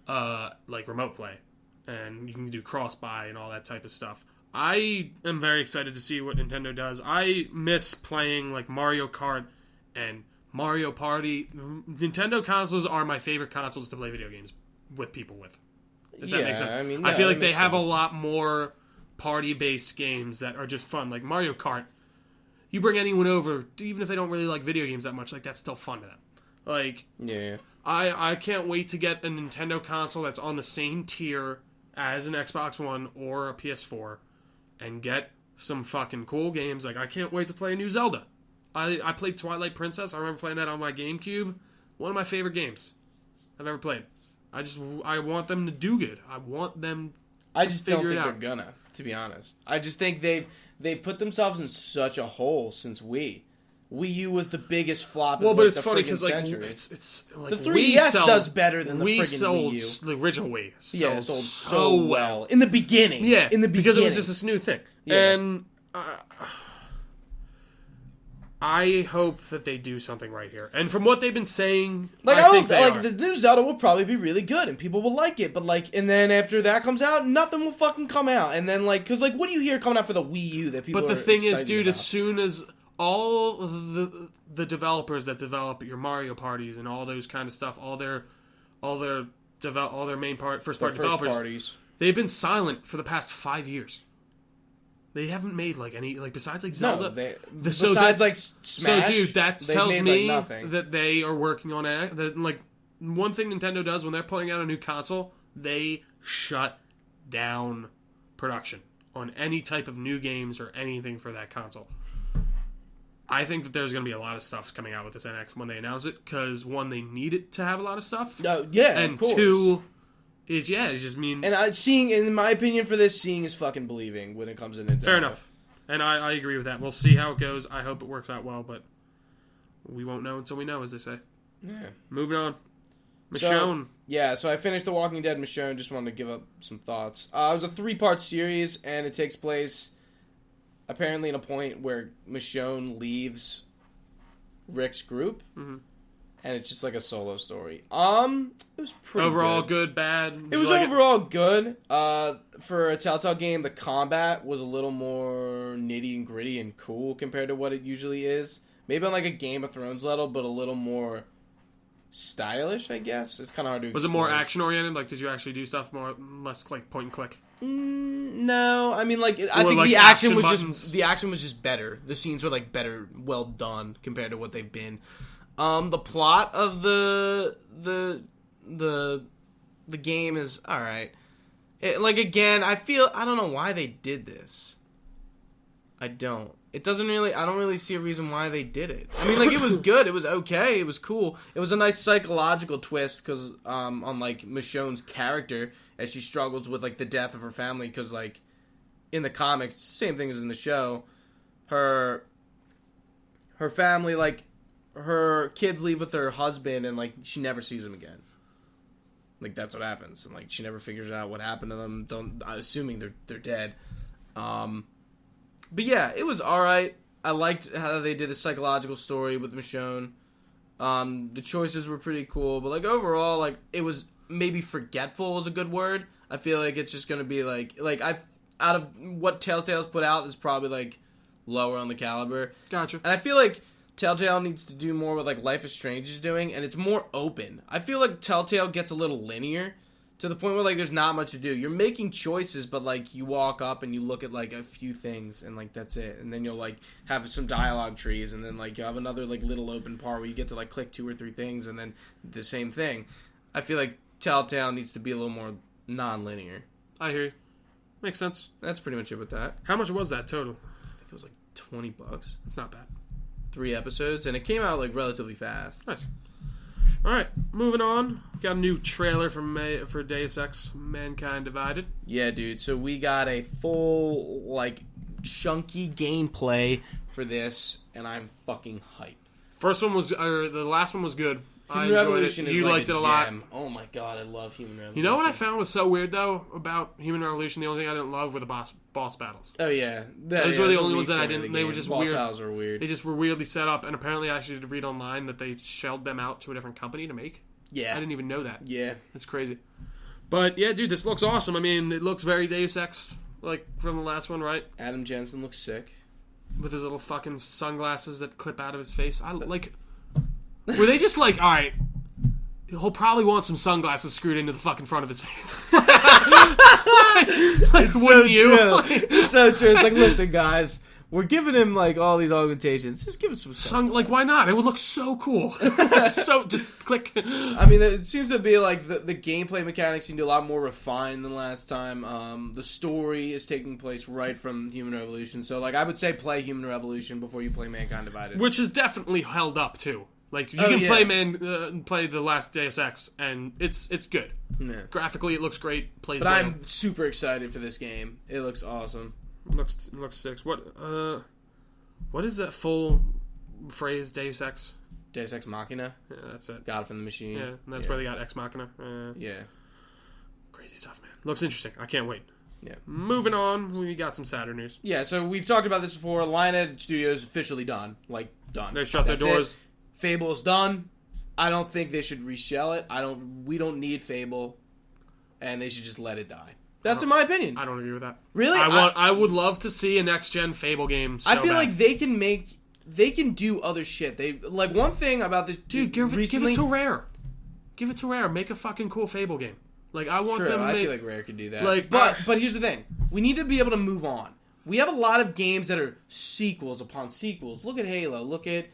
like remote play, and you can do cross-buy and all that type of stuff. I am very excited to see what Nintendo does. I miss playing, like, Mario Kart and Mario Party. Nintendo consoles are my favorite consoles to play video games with people with. If that makes sense. I mean, I feel like they have a lot more party-based games that are just fun. Like Mario Kart, you bring anyone over, even if they don't really like video games that much, like that's still fun to them. Like, yeah, I can't wait to get a Nintendo console that's on the same tier as an Xbox One or a PS4 and get some fucking cool games. Like, I can't wait to play a new Zelda. I played Twilight Princess. I remember playing that on my GameCube. One of my favorite games I've ever played. I want them to do good. I want them to figure it out. They're gonna, to be honest. I just think they've put themselves in such a hole since Wii. Wii U was the biggest flop. Well, but it's funny because like it's like the 3DS does better than the friggin' Wii U. The original Wii sold so well in the beginning. Yeah, in the beginning because it was just this new thing, and I hope that they do something right here. And from what they've been saying, I think they are. The new Zelda will probably be really good and people will like it. But like, and then after that comes out, nothing will fucking come out. And then like, because like, what do you hear coming out for the Wii U that people? But the thing is, dude, as soon as all the developers that develop your Mario parties and all those kind of stuff, all their main first party developers, they've been silent for the past 5 years. They haven't made like any besides like No, Zelda. besides like Smash. So dude, that they've tells made, me nothing. that they are working on it. That like one thing Nintendo does when they're putting out a new console, they shut down production on any type of new games or anything for that console. I think that there's going to be a lot of stuff coming out with this NX when they announce it, because one, they need it to have a lot of stuff. Yeah, and of course. two, it's just mean. And in my opinion, for this, seeing is fucking believing when it comes to Nintendo. Fair enough, and I agree with that. We'll see how it goes. I hope it works out well, but we won't know until we know, as they say. Yeah. Moving on, Michonne. So I finished The Walking Dead Michonne. Just wanted to give up some thoughts. It was a 3-part series, and it takes place apparently in a point where Michonne leaves Rick's group, and it's just like a solo story. It was pretty Overall, good, bad? It was overall good. For a Telltale game, the combat was a little more nitty and gritty and cool compared to what it usually is. Maybe on like a Game of Thrones level, but a little more stylish, I guess. It's kind of hard to explain. Was it more action-oriented? Like, did you actually do stuff less like point and click? No, I mean, I think like the action was buttons. just better. The scenes were like better, well done compared to what they've been. The plot of the game is all right. Again, I don't know why they did this. I don't really see a reason why they did it. I mean, it was good. It was okay. It was cool. It was a nice psychological twist because on like Michonne's character as she struggles with like the death of her family, because like in the comics, same thing as in the show, her family, like her kids leave with her husband and like she never sees him again. Like that's what happens, and like she never figures out what happened to them. Assuming they're dead. But yeah, it was alright. I liked how they did the psychological story with Michonne. The choices were pretty cool, but like overall, like it was maybe forgetful is a good word. I feel like it's just gonna be out of what Telltale's put out is probably like lower on the caliber. Gotcha. And I feel like Telltale needs to do more with like Life is Strange is doing, and it's more open. I feel like Telltale gets a little linear to the point where like there's not much to do. You're making choices, but like you walk up and you look at like a few things and like that's it. And then you'll like have some dialogue trees, and then like you have another like little open part where you get to like click 2 or 3 things, and then the same thing. I feel like Telltale needs to be a little more non-linear. I hear you. Makes sense. That's pretty much it with that. How much was that total? I think it was like $20. That's not bad. 3 episodes, and it came out like relatively fast. Nice. All right, moving on. Got a new trailer for Deus Ex: Mankind Divided. Yeah, dude. So we got a full like chunky gameplay for this, and I'm fucking hype. The last one was good. Human Revolution is you like liked a it a lot. gem. Oh my god, I love Human Revolution. You know what I found was so weird though about Human Revolution? The only thing I didn't love were the boss battles. Oh yeah, Those were the only ones that I didn't. They were just boss weird. battles were weird. They just were weirdly set up, and apparently I actually did read online that they shelled them out to a different company to make. Yeah, I didn't even know that. Yeah, it's crazy. But yeah, dude, this looks awesome. I mean, it looks very Deus Ex, like from the last one, right? Adam Jensen looks sick with his little fucking sunglasses that clip out of his face. I like. Were they just like, all right? He'll probably want some sunglasses screwed into the fucking front of his face. like wouldn't you? It's so true. It's like, listen, guys, we're giving him like all these augmentations. Just give us some like, why not? It would look so cool. So just click. I mean, it seems to be like the gameplay mechanics seem to be a lot more refined than last time. The story is taking place right from Human Revolution, so like I would say play Human Revolution before you play Mankind Divided, which is definitely held up too. Like, you can play the last Deus Ex, and it's good. Yeah. Graphically, it looks great. Plays but well. I'm super excited for this game. It looks awesome. Looks sick. What is that full phrase, Deus Ex? Deus Ex Machina? Yeah, that's it. God from the Machine. Yeah, and that's where they got Ex Machina. Yeah. Crazy stuff, man. Looks interesting. I can't wait. Yeah. Moving on, we got some sadder news. Yeah, so we've talked about this before. Lionhead Studios officially done. Like, done. They shut their doors. Fable is done. I don't think they should reshell it. We don't need Fable, and they should just let it die. That's in my opinion. I don't agree with that. Really? I would love to see a next gen Fable game. So I feel bad. like they can do other shit. They like one thing about this dude. Give it to Rare. Give it to Rare. Make a fucking cool Fable game. Like I want them. I feel like Rare could do that. Like, but here's the thing: we need to be able to move on. We have a lot of games that are sequels upon sequels. Look at Halo. Look at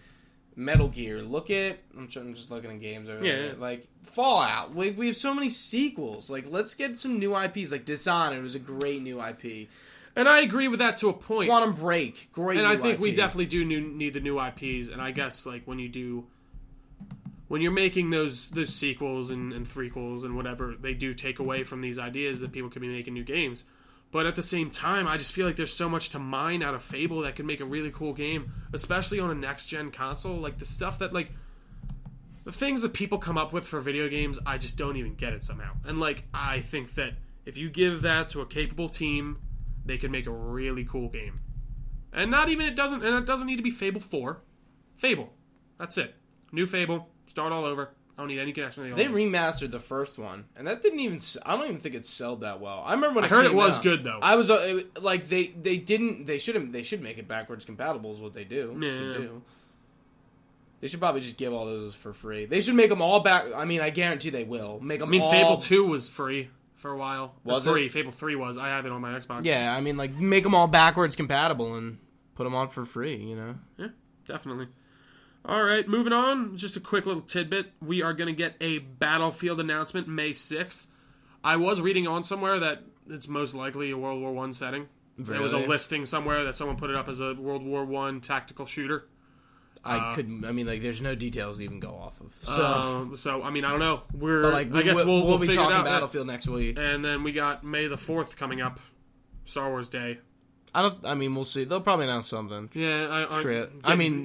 Metal Gear. Look at... I'm just looking at games over there. Like, Fallout. We have so many sequels. Like, let's get some new IPs. Like, Dishonored was a great new IP. And I agree with that to a point. Quantum Break. Great and new I think IP. we definitely do need the new IPs. And I guess, like, when you're making those sequels and threequels and whatever, they do take away from these ideas that people could be making new games. But at the same time, I just feel like there's so much to mine out of Fable that could make a really cool game, especially on a next-gen console. Like, the stuff that, like, the things that people come up with for video games, I just don't even get it somehow. And, like, I think that if you give that to a capable team, they could make a really cool game. And it doesn't need to be Fable 4. Fable. That's it. New Fable. Start all over. I don't need any connection to the They old ones. remastered the first one, and that didn't even... I don't even think it sold that well. I remember when I heard it came was out. good, though. I was... like, they didn't... They should make it backwards compatible is what they do. Yeah. They should probably just give all those for free. They should make them all back... I mean, I guarantee they will. Make them all... Fable 2 was free for a while. Was free. it? Fable 3 was. I have it on my Xbox. Yeah, I mean, like, make them all backwards compatible and put them on for free, you know? Yeah, definitely. All right, moving on. Just a quick little tidbit. We are going to get a Battlefield announcement May 6th. I was reading on somewhere that it's most likely a World War I setting. Really? There was a listing somewhere that someone put it up as a World War I tactical shooter. There's no details to even go off of. So I mean, I don't know. I guess we'll be figure talking it out. Battlefield next week. And then we got May the 4th coming up. Star Wars Day. We'll see. They'll probably announce something. Yeah,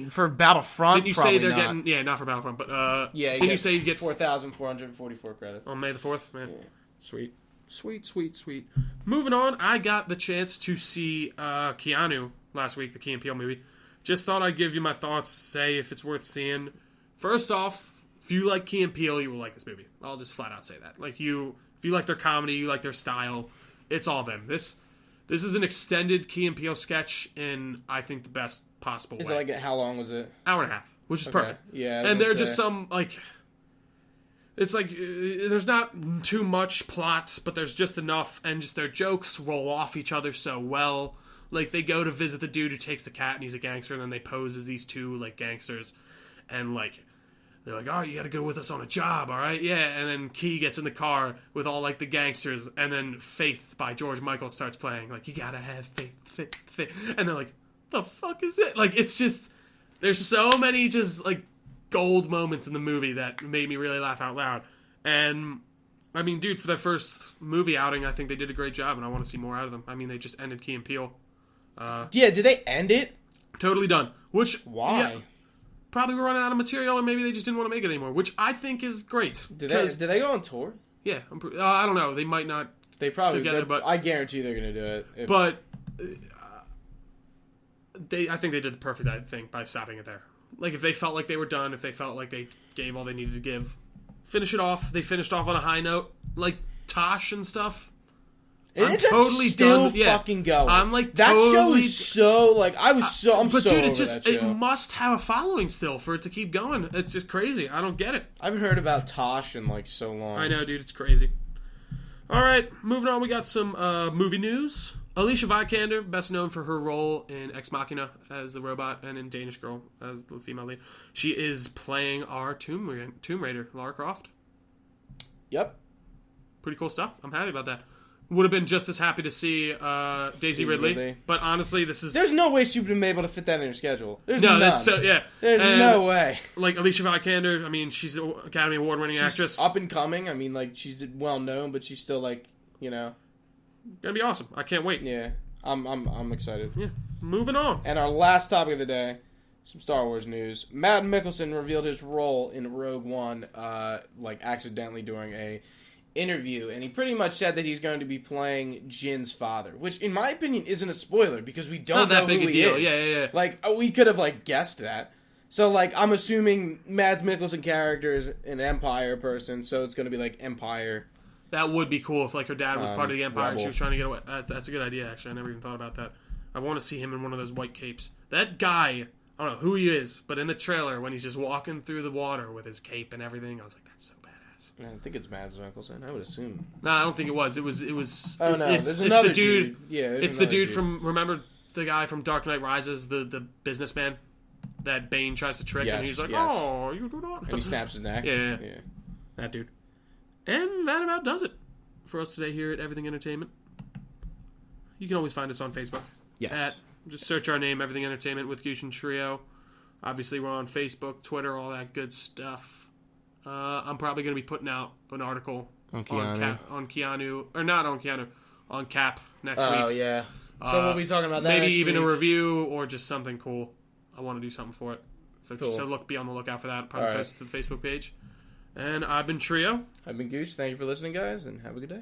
For Battlefront, didn't you say they're getting? Yeah, not for Battlefront, but didn't you say you get 4,444 credits on May the 4th? Man, yeah. Sweet. Moving on, I got the chance to see Keanu last week, the Key and Peele movie. Just thought I'd give you my thoughts, say if it's worth seeing. First off, if you like Key and Peele, you will like this movie. I'll just flat out say that. Like if you like their comedy, you like their style, it's all them. This is an extended Key and Peele sketch in, I think, the best possible way. Is it like, how long was it? Hour and a half, which is perfect. Yeah. And they're just some, like... It's like, there's not too much plot, but there's just enough, and just their jokes roll off each other so well. Like, they go to visit the dude who takes the cat, and he's a gangster, and then they pose as these two, like, gangsters. And, like... They're like, oh, you gotta go with us on a job, all right? Yeah, and then Key gets in the car with all, like, the gangsters, and then Faith by George Michael starts playing. Like, you gotta have faith. And they're like, the fuck is it? Like, it's just... There's so many just, like, gold moments in the movie that made me really laugh out loud. And, I mean, dude, for their first movie outing, I think they did a great job, and I want to see more out of them. I mean, they just ended Key and Peele. Did they end it? Totally done. Why? Yeah, probably were running out of material, or maybe they just didn't want to make it anymore, which I think is great. Did they go on tour? Yeah, I don't know. They might not. They probably together, but I guarantee they're gonna do it. But I think they did the perfect thing by stopping it there. Like if they felt like they were done, if they felt like they gave all they needed to give, finish it off. They finished off on a high note, like Tosh and stuff. I'm totally still done. Fucking going. I'm like that totally, show is so like I was so. I'm but so dude, over it's just that show. it must have a following still for it to keep going. It's just crazy. I don't get it. I haven't heard about Tosh in like so long. I know, dude. It's crazy. All right, moving on. We got some movie news. Alicia Vikander, best known for her role in Ex Machina as the robot and in Danish Girl as the female lead. She is playing our Tomb Raider, Lara Croft. Yep. Pretty cool stuff. I'm happy about that. Would have been just as happy to see Daisy Ridley, but honestly, this is... There's no way she would have been able to fit that in her schedule. There's that's so... Yeah. There's no way. Like, Alicia Vikander, I mean, she's an Academy Award-winning actress. Up and coming. I mean, like, she's well-known, but she's still, like, you know... Gonna be awesome. I can't wait. Yeah. I'm excited. Yeah. Moving on. And our last topic of the day, some Star Wars news. Matt Mikkelsen revealed his role in Rogue One, accidentally during a interview, and he pretty much said that he's going to be playing Jin's father, which in my opinion isn't a spoiler because we don't know who he is. Yeah. Like we could have like guessed that. So like I'm assuming Mads Mikkelsen character is an Empire person, so it's going to be like Empire. That would be cool if like her dad was part of the Empire Rebel. and she was trying to get away. That's a good idea actually. I never even thought about that. I want to see him in one of those white capes. That guy, I don't know who he is, but in the trailer when he's just walking through the water with his cape and everything, I was like, that's so badass. I think it's Mads Mikkelsen. I would assume. No, I don't think it was. It was. Oh no, it's another the dude. Yeah, it's the dude from. Remember the guy from Dark Knight Rises, the businessman that Bane tries to trick, and he's like, "Oh, you do not." And he snaps his neck. Yeah, that dude. And that about does it for us today here at Everything Entertainment. You can always find us on Facebook. Yes. Just search our name, Everything Entertainment with Gooch and Trio. Obviously, we're on Facebook, Twitter, all that good stuff. I'm probably going to be putting out an article on Keanu. On Cap next week. Oh, yeah. So we'll be talking about that maybe next even week. a review or just something cool. I want to do something for it. So cool. be on the lookout for that. Probably post it to the Facebook page. And I've been Trio. I've been Goose. Thank you for listening, guys, and have a good day.